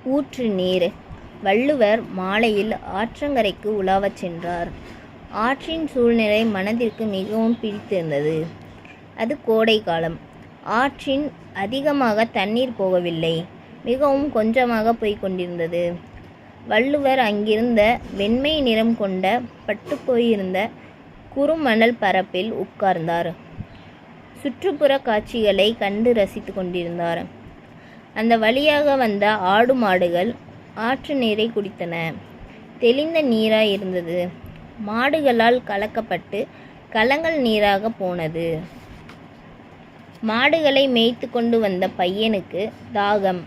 ஊற்று நீர். வள்ளுவர் மாலையில் ஆற்றங்கரைக்கு உலாவச் சென்றார். ஆற்றின் சூழ்நிலை மனதிற்கு மிகவும் பிடித்திருந்தது. அது கோடை காலம். ஆற்றின் அதிகமாக தண்ணீர் போகவில்லை, மிகவும் கொஞ்சமாக போய்கொண்டிருந்தது. வள்ளுவர் அங்கிருந்த வெண்மை நிறம் கொண்ட பட்டுப்போயிருந்த குறுமணல் பரப்பில் உட்கார்ந்தார். சுற்றுப்புற காட்சிகளை கண்டு ரசித்து கொண்டிருந்தார். அந்த வழியாக வந்த ஆடு மாடுகள் ஆற்று நீரை குடித்தன. தெளிந்த நீராய் இருந்தது. மாடுகளால் கலக்கப்பட்டு கலங்கள் நீராக போனது. மாடுகளை மேய்த்து கொண்டு வந்த பையனுக்கு தாகம்.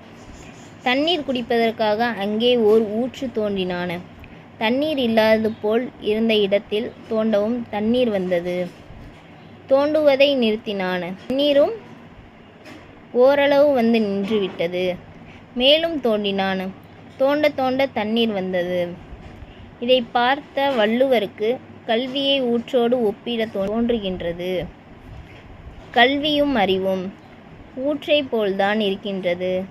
தண்ணீர் குடிப்பதற்காக அங்கே ஓர் ஊற்று தோண்டினான். தண்ணீர் இல்லாதது போல் இருந்த இடத்தில் தோண்டவும் தண்ணீர் வந்தது. தோண்டுவதை நிறுத்தினான். தண்ணீரும் ஓரளவு வந்து நின்றுவிட்டது. மேலும் தோண்டினான். தோண்ட தோண்ட தண்ணீர் வந்தது. இதை பார்த்த வள்ளுவருக்கு கல்வியை ஊற்றோடு ஒப்பிட தோன்றுகின்றது. கல்வியும் அறிவும் ஊற்றை போல்தான் இருக்கின்றது.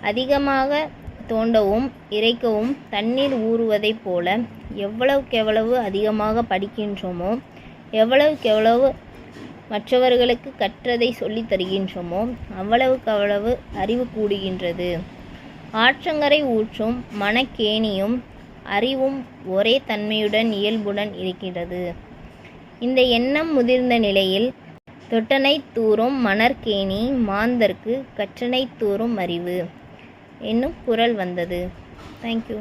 அதிகமாக தோண்டவும் இறைக்கவும் தண்ணீர் ஊறுவதைப் போல எவ்வளவுக்கெவ்வளவு அதிகமாக படிக்கின்றோமோ, எவ்வளவுக்கெவ்வளவு மற்றவர்களுக்கு கற்றதை சொல்லித் தருகின்றோமோ அவ்வளவுக்கவ்வளவு அறிவு கூடுகின்றது. ஆற்றங்கரை ஊற்றும் மனக்கேணியும் அறிவும் ஒரே தன்மையுடன் இயல்புடன் இருக்கின்றது. இந்த எண்ணம் முதிர்ந்த நிலையில் தொட்டனை தூறும் மணற்கேணி மாந்தர்க்கு கற்றனை தூறும் அறிவு என்னும் குறள் வந்தது. தேங்க்யூ.